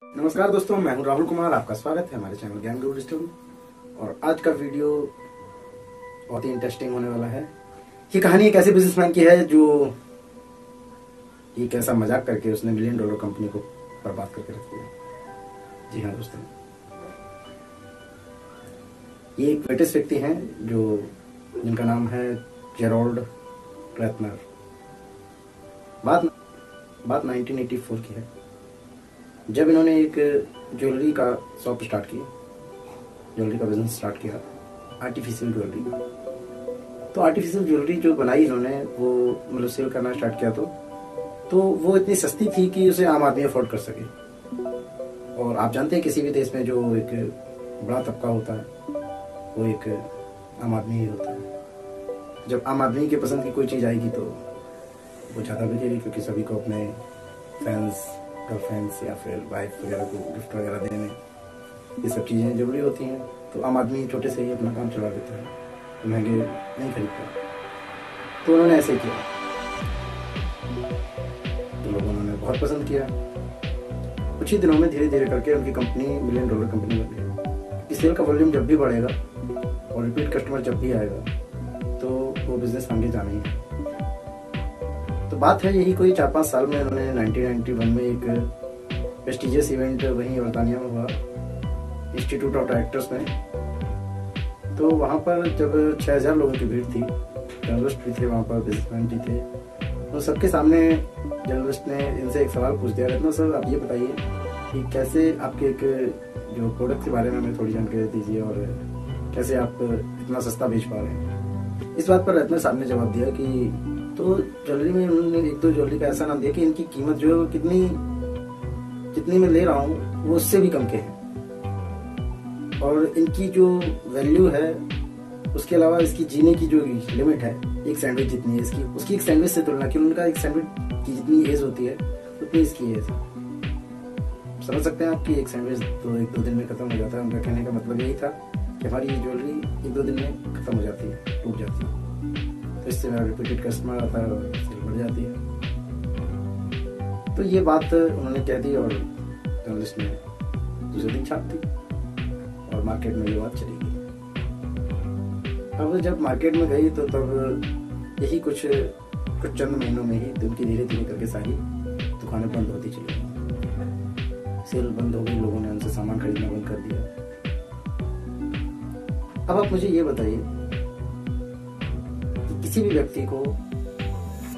नमस्कार दोस्तों, मैं हूं राहुल कुमार। आपका स्वागत है हमारे चैनल ज्ञान गुरु डिजिटल में। और आज का वीडियो बहुत ही इंटरेस्टिंग होने वाला है। ये कहानी एक ऐसे बिजनेसमैन की है जो एक ऐसा मजाक करके उसने $1 मिलियन कंपनी को बर्बाद करके रख दिया। जी हाँ दोस्तों, ये एक ब्रिटिश व्यक्ति हैं जिनका नाम है जेरोल्ड रेतनर। बात 1984 की है, जब इन्होंने एक ज्वेलरी का शॉप स्टार्ट की, ज्वेलरी का बिजनेस स्टार्ट किया, आर्टिफिशियल ज्वेलरी। तो आर्टिफिशियल ज्वेलरी जो बनाई इन्होंने वो मतलब सेल करना स्टार्ट किया तो वो इतनी सस्ती थी कि उसे आम आदमी अफोर्ड कर सके। और आप जानते हैं किसी भी देश में जो एक बड़ा तबका होता है वो एक आम आदमी ही होता है। जब आम आदमी के पसंद की कोई चीज़ आएगी तो वो ज़्यादा बिकेगी, क्योंकि सभी को अपने फैंस, गर्लफ्रेंड्स या फिर वाइफ वगैरह को गिफ्ट वगैरह देने ये सब चीज़ें जरूरी होती हैं। तो आम आदमी छोटे से ही अपना काम चला देता है, तो महंगे नहीं खरीदता। तो उन्होंने ऐसे किया, तो लोगों ने बहुत पसंद किया। कुछ ही दिनों में धीरे धीरे करके उनकी कंपनी $1 मिलियन कंपनी बन गई। इस सेल का वॉल्यूम जब भी बढ़ेगा और रिपीट कस्टमर जब भी आएगा तो वो बिजनेस आगे जाना ही है। तो बात है यही, कोई 4-5 साल में उन्होंने 1991 में एक प्रेस्टिजियस इवेंट वहीं बर्तानिया में हुआ, इंस्टीट्यूट ऑफ डायरेक्टर्स में। तो वहाँ पर जब 6000 लोगों की भीड़ थी, जर्नलिस्ट भी थे वहाँ पर, बिजनेसमैन भी थे। तो सबके सामने जर्नलिस्ट ने इनसे एक सवाल पूछ दिया, रत्ना सर आप ये बताइए कि कैसे आपके एक जो प्रोडक्ट के बारे में हमें थोड़ी जानकारी दीजिए और कैसे आप इतना सस्ता बेच पा रहे हैं। इस बात पर रत्ना साहब ने जवाब दिया कि तो ज्वेलरी में उन्होंने एक दो ज्वेलरी का ऐसा नाम दिया कि इनकी कीमत जो कितनी मैं ले रहा हूँ वो उससे भी कम के है, और इनकी जो वैल्यू है उसके अलावा इसकी जीने की जो लिमिट है, एक सैंडविच जितनी है इसकी, उसकी एक सैंडविच से तुलना की, उनका एक सैंडविच की जितनी एज होती है उतनी इसकी एज। समझ सकते हैं आप कि एक सैंडविच तो 1-2 दिन में खत्म हो जाता है। उनका कहने का मतलब यही था कि हमारी ये ज्वेलरी 1-2 दिन में खत्म हो जाती है, टूट जाती है। तो इससे मेरा रिपीटेड कस्टमर आता है और सेल बढ़ जाती है। तो ये बात उन्होंने कह दी और जर्नलिस्ट ने दूसरे दिन छाप दी और मार्केट में ये बात चली गई। अब जब मार्केट में गई तो तब यही कुछ चंद महीनों में ही उनकी धीरे धीरे करके सारी दुकानें बंद होती चली गई, सेल बंद हो गई, लोगों ने उनसे सामान खरीदना बंद कर दिया। अब आप मुझे ये बताइए, किसी भी व्यक्ति को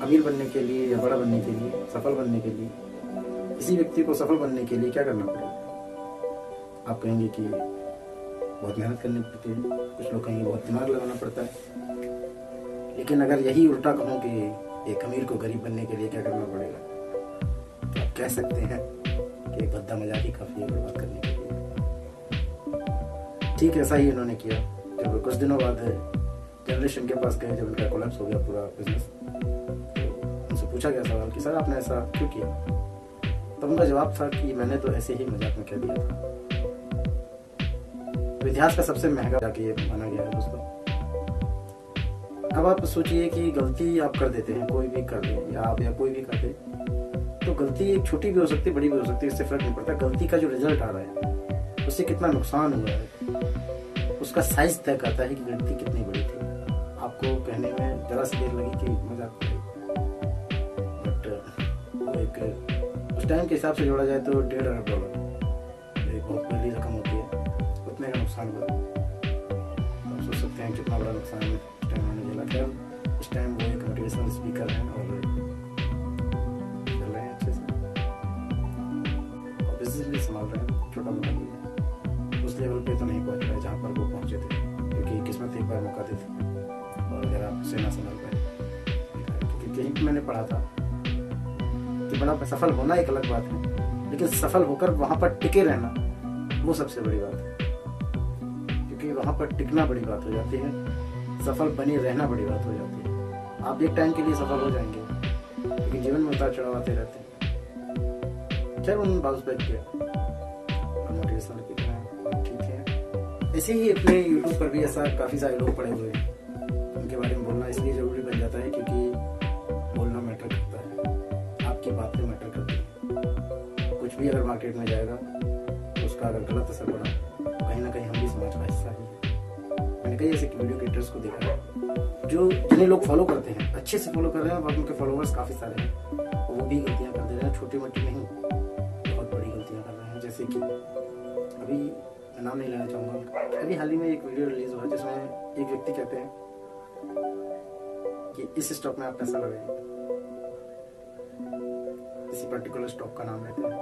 अमीर बनने के लिए या बड़ा बनने के लिए, सफल बनने के लिए, किसी व्यक्ति को सफल बनने के लिए क्या करना पड़ेगा? आप कहेंगे कि बहुत मेहनत करनी पड़ती है, कुछ लोग कहेंगे बहुत दिमाग लगाना पड़ता है। लेकिन अगर यही उल्टा कहूँ कि एक अमीर को गरीब बनने के लिए क्या करना पड़ेगा, तो आप कह सकते हैं कि एक भद्दा मजाक ही काफी है बर्बाद करने के लिए। ठीक ऐसा ही इन्होंने किया। जब कुछ दिनों बाद जनरेशन के पास गए, जब उनका कोलैप्स हो गया पूरा बिजनेस, तो उनसे पूछा गया सवाल कि सर आपने ऐसा क्यों किया? तब उनका जवाब था कि मैंने तो ऐसे ही मजाक में कह दिया था। तो इतिहास का सबसे महंगा जाके ये माना गया है दोस्तों। अब आप सोचिए कि गलती आप कर देते हैं, कोई भी कर दे या आप या कोई भी कर दे, तो गलती एक छोटी भी हो सकती है, बड़ी भी हो सकती है, इससे फर्क नहीं पड़ता। गलती का जो रिजल्ट आ रहा है उससे कितना नुकसान हुआ है उसका साइज तय करता है कि गलती कितनी बड़ी थी। आपको कहने में जरा सी देर लगी कि मजाक करें, बट एक उस टाइम के हिसाब से जोड़ा जाए तो $1.5 अरब एक बहुत बड़ी रकम होती है। उतने का नुकसान हुआ। आप सोच सकते हैं कितना बड़ा नुकसान उस टाइम मैंने झेला। खैर इस टाइम वो एक मोटिवेशनल स्पीकर हैं और चल रहे हैं अच्छे से और बिजनेस भी संभाल रहे हैं, छोटा मोटा भी है। उस लेवल पे तो नहीं पहुंच रहा है जहाँ पर वो पहुंचे थे, क्योंकि किस्मत एक बार मौका देती है। और अगर आप उसे ना संभाल पाए, क्योंकि कहीं पर मैंने पढ़ा था कि बड़ा सफल होना एक अलग बात है, लेकिन सफल होकर वहां पर टिके रहना वो सबसे बड़ी बात है। क्योंकि वहां पर टिकना बड़ी बात हो जाती है, सफल बने रहना बड़ी बात हो जाती है। आप एक टाइम के लिए सफल हो जाएंगे, लेकिन जीवन में उतार चढ़ाव आते रहते हैं। खैर उन्होंने बाउंस बैक किया, मोटिवेशनल ठीक है। ऐसे ही अपने यूट्यूब पर भी ऐसा काफी सारे लोग पड़े हुए हैं, उनके बारे में बोलना इसलिए जरूरी बन जाता है क्योंकि बोलना मैटर करता है, आपकी बातें मैटर करती हैं। कुछ भी अगर मार्केट में जाएगा तो उसका अगर गलत असर पड़ा तो कहीं ना कहीं हम भी समाज का हिस्सा ही है। मैंने कई ऐसे वीडियो क्रिएटर्स को देखा है जो जिन्हें लोग फॉलो करते हैं, अच्छे से फॉलो कर रहे हैं और उनके फॉलोअर्स काफ़ी सारे हैं, और वो भी गलतियाँ कर दे रहे हैं, छोटी मोटी नहीं, बहुत बड़ी गलतियाँ कर रहे हैं। जैसे कि अभी मैं नाम नहीं लेना चाहूँगा, अभी हाल ही में एक वीडियो रिलीज हुआ जिसमें एक व्यक्ति कहते हैं कि इस स्टॉक में आप पैसा लगाइए, किसी पर्टिकुलर स्टॉक का नाम लेते हैं,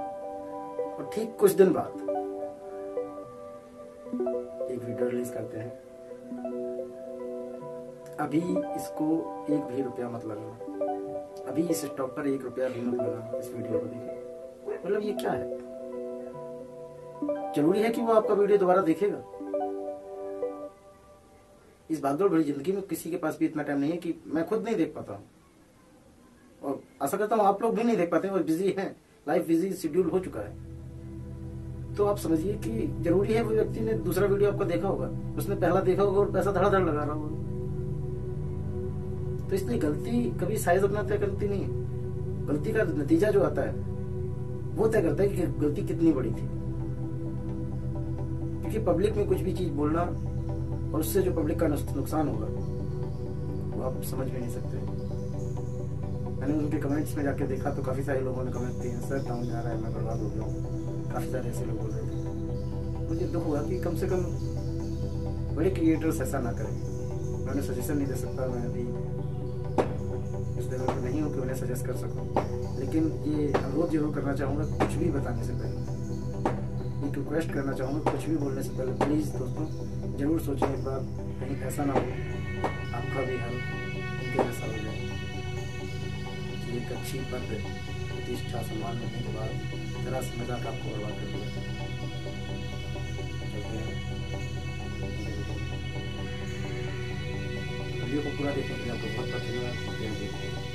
और ठीक कुछ दिन बाद एक वीडियो रिलीज करते हैं, अभी इसको 1 भी रुपया मत लगाना, अभी इस स्टॉक पर 1 रुपया भी मत लगाना, इस वीडियो को देखिए। मतलब ये क्या है? जरूरी है कि वो आपका वीडियो दोबारा देखेगा? इस भागदौड़ भरी जिंदगी में किसी के पास भी इतना टाइम नहीं है कि मैं खुद नहीं देख पाता हूँ, और आशा करता हूँ आप लोग भी नहीं देख पाते हैं, और बिजी हैं, लाइफ बिजी शेड्यूल हो चुका है। तो आप समझिए कि जरूरी है वो व्यक्ति ने दूसरा वीडियो आपका देखा होगा, उसने पहला देखा होगा और पैसा धड़ाधड़ लगा रहा होगा। तो इसलिए गलती कभी साइज अपना तय करती नहीं है, गलती का नतीजा जो आता है वो तय करता है कि गलती कितनी बड़ी थी। क्योंकि पब्लिक में कुछ भी चीज बोलना और उससे जो पब्लिक का नुकसान होगा वो आप समझ भी नहीं सकते। मैंने उनके कमेंट्स में जाके देखा तो काफी सारे लोगों ने कमेंट दिए, सर डाउन जा रहा है, मैं बर्बाद हो गया हूँ, काफी सारे ऐसे लोग बोल रहे थे। मुझे दुख हुआ कि कम से कम बड़े क्रिएटर्स ऐसा ना करें। मैं उन्हें सजेशन नहीं दे सकता, मैं अभी इस लेवल पर नहीं हूँ कि उन्हें सजेस्ट कर सकूँ, लेकिन ये अनुरोध जरूर करना चाहूँगा, कुछ भी बताने से पहले एक रिक्वेस्ट करना चाहूँगा, कुछ भी बोलने से पहले प्लीज़ दोस्तों जरूर सोचें एक बार, कहीं ऐसा ना हो आपका भी हाल उनके जैसा हो जाए। एक अच्छी पद, प्रतिष्ठा, सम्मान मिलने के बाद जरा सा मजाक आपको बर्बाद कर दिया। वीडियो को पूरा देखने के लिए आपको बहुत बहुत धन्यवाद।